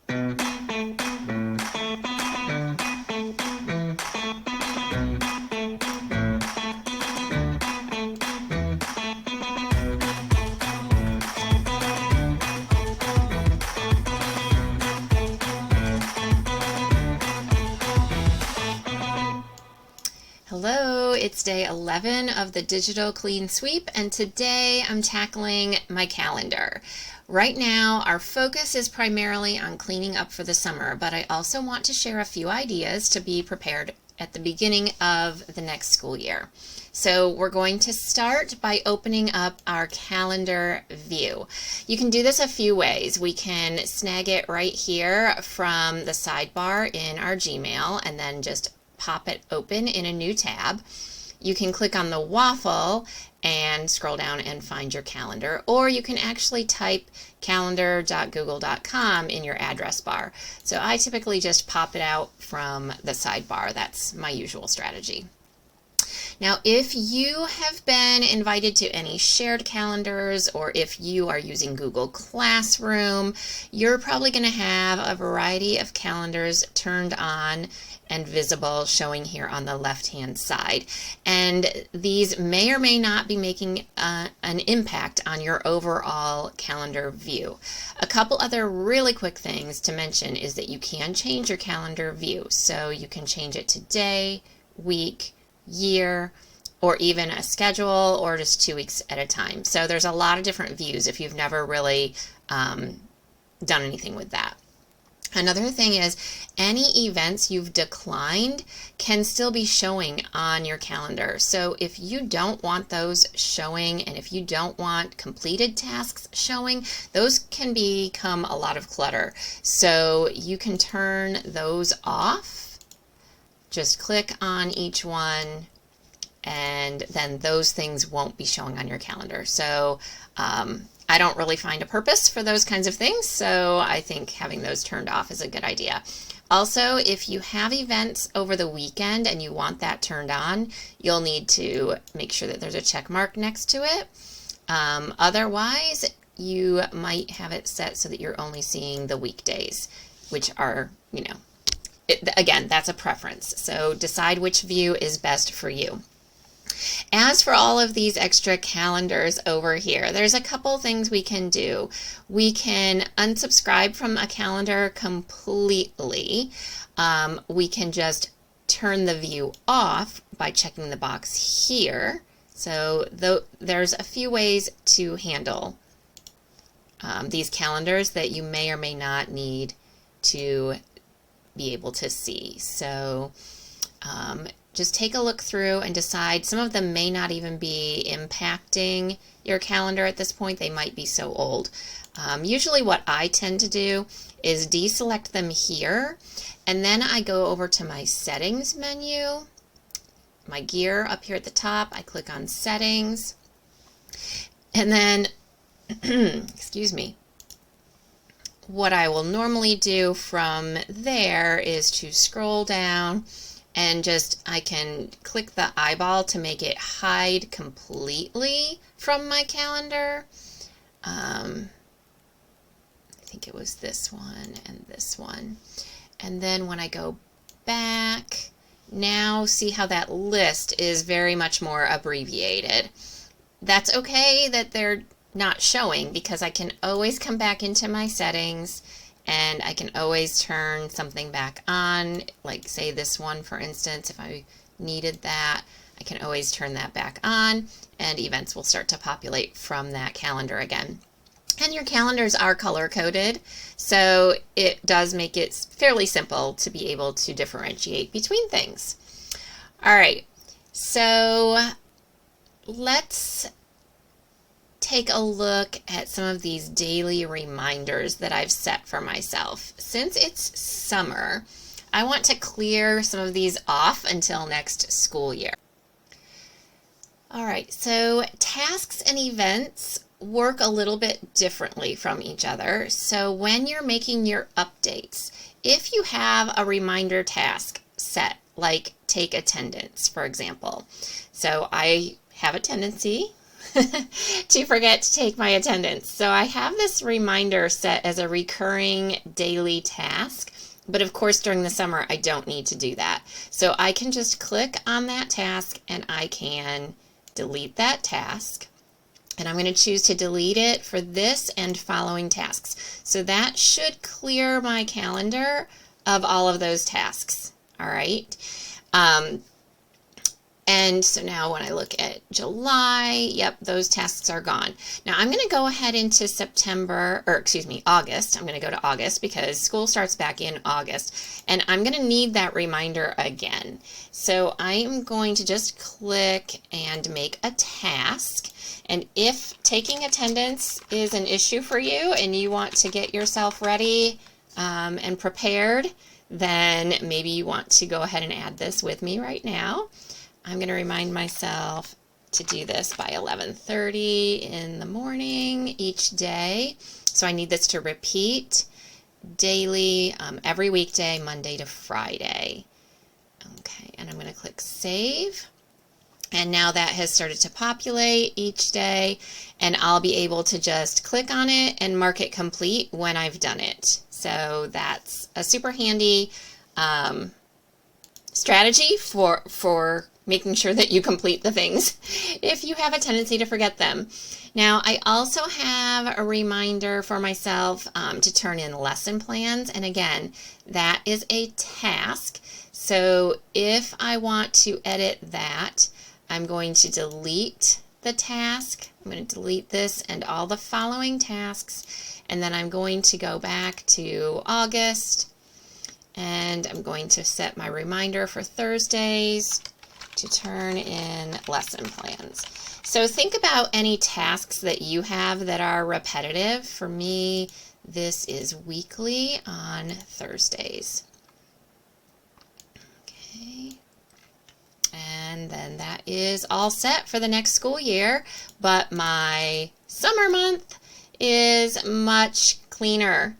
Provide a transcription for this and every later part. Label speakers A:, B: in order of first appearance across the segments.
A: Hello, it's day 11 of the digital clean sweep, and today I'm tackling my calendar. Right now, our focus is primarily on cleaning up for the summer, but I also want to share a few ideas to be prepared at the beginning of the next school year. So we're going to start by opening up our calendar view. You can do this a few ways. We can snag it right here from the sidebar in our Gmail and then just pop it open in a new tab. You can click on the waffle and scroll down and find your calendar, or you can actually type calendar.google.com in your address bar. So I typically just pop it out from the sidebar. That's my usual strategy. Now, if you have been invited to any shared calendars, or if you are using Google Classroom, you're probably going to have a variety of calendars turned on and visible showing here on the left-hand side. And these may or may not be making an impact on your overall calendar view. A couple other really quick things to mention is that you can change your calendar view. So you can change it to day, week, year, or even a schedule, or just 2 weeks at a time. So there's a lot of different views if you've never really done anything with that. Another thing is any events you've declined can still be showing on your calendar. So if you don't want those showing, and if you don't want completed tasks showing, those can become a lot of clutter. So you can turn those off. Just click on each one, and then those things won't be showing on your calendar. So I don't really find a purpose for those kinds of things, so I think having those turned off is a good idea. Also, if you have events over the weekend and you want that turned on, you'll need to make sure that there's a check mark next to it. Otherwise, you might have it set so that you're only seeing the weekdays, which are, again, that's a preference. So decide which view is best for you. As for all of these extra calendars over here, there's a couple things we can do. We can unsubscribe from a calendar completely. We can just turn the view off by checking the box here. So there's a few ways to handle these calendars that you may or may not need to be able to see. So just take a look through and decide. Some of them may not even be impacting your calendar at this point. They might be so old. Usually what I tend to do is deselect them here, and then I go over to my settings menu, my gear up here at the top. I click on settings, and then excuse me, what I will normally do from there is to scroll down and I can click the eyeball to make it hide completely from my calendar. I think it was this one and this one. And then when I go back, now see how that list is very much more abbreviated. That's okay that they're not showing, because I can always come back into my settings and I can always turn something back on, like say this one, for instance. If I needed that, I can always turn that back on, and events will start to populate from that calendar again. And your calendars are color-coded, so it does make it fairly simple to be able to differentiate between things. All right, so let's take a look at some of these daily reminders that I've set for myself. Since it's summer, I want to clear some of these off until next school year. All right, so tasks and events work a little bit differently from each other. So when you're making your updates, if you have a reminder task set, like take attendance, for example. So I have a tendency to forget to take my attendance. So I have this reminder set as a recurring daily task. But of course, during the summer, I don't need to do that. So I can just click on that task and I can delete that task. And I'm going to choose to delete it for this and following tasks. So that should clear my calendar of all of those tasks. All right. And so now when I look at July, yep, those tasks are gone. Now I'm going to go ahead into August. I'm going to go to August because school starts back in August. And I'm going to need that reminder again. So I am going to just click and make a task. And if taking attendance is an issue for you and you want to get yourself ready and prepared, then maybe you want to go ahead and add this with me right now. I'm going to remind myself to do this by 11:30 in the morning each day. So I need this to repeat daily, every weekday, Monday to Friday. Okay, and I'm going to click Save. And now that has started to populate each day, and I'll be able to just click on it and mark it complete when I've done it. So that's a super handy strategy for making sure that you complete the things if you have a tendency to forget them. Now, I also have a reminder for myself to turn in lesson plans. And again, that is a task. So if I want to edit that, I'm going to delete the task. I'm going to delete this and all the following tasks. And then I'm going to go back to August. And I'm going to set my reminder for Thursdays to turn in lesson plans. So think about any tasks that you have that are repetitive. For me, this is weekly on Thursdays. Okay. And then that is all set for the next school year, but my summer month is much cleaner.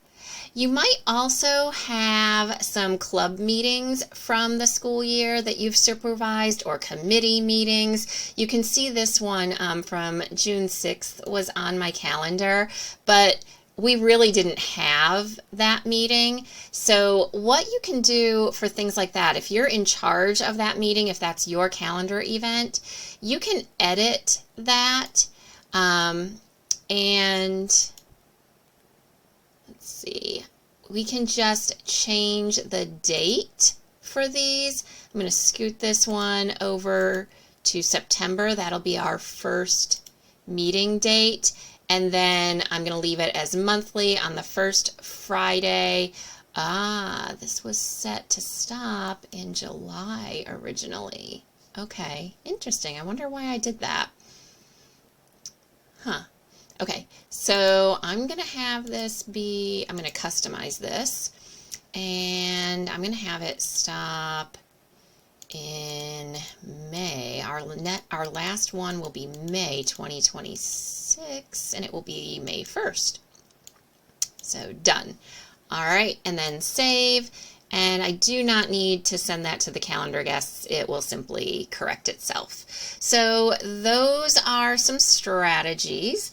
A: You might also have some club meetings from the school year that you've supervised or committee meetings. You can see this one from June 6th was on my calendar, but we really didn't have that meeting. So what you can do for things like that, if you're in charge of that meeting, if that's your calendar event, you can edit that and let's see, we can just change the date for these. I'm going to scoot this one over to September. That'll be our first meeting date. And then I'm going to leave it as monthly on the first Friday. This was set to stop in July originally. Okay, interesting. I wonder why I did that. Huh. Okay, so I'm going to have this be, I'm going to customize this, and I'm going to have it stop in May. Our last one will be May 2026, and it will be May 1st. So done. All right, and then save. And I do not need to send that to the calendar guests. It will simply correct itself. So those are some strategies.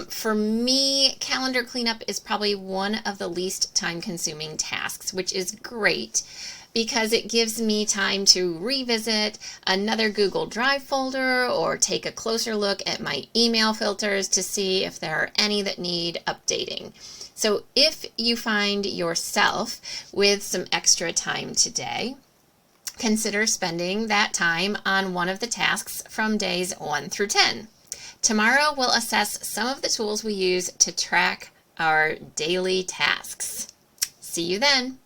A: For me, calendar cleanup is probably one of the least time-consuming tasks, which is great because it gives me time to revisit another Google Drive folder or take a closer look at my email filters to see if there are any that need updating. So if you find yourself with some extra time today, consider spending that time on one of the tasks from days 1 through 10. Tomorrow we'll assess some of the tools we use to track our daily tasks. See you then.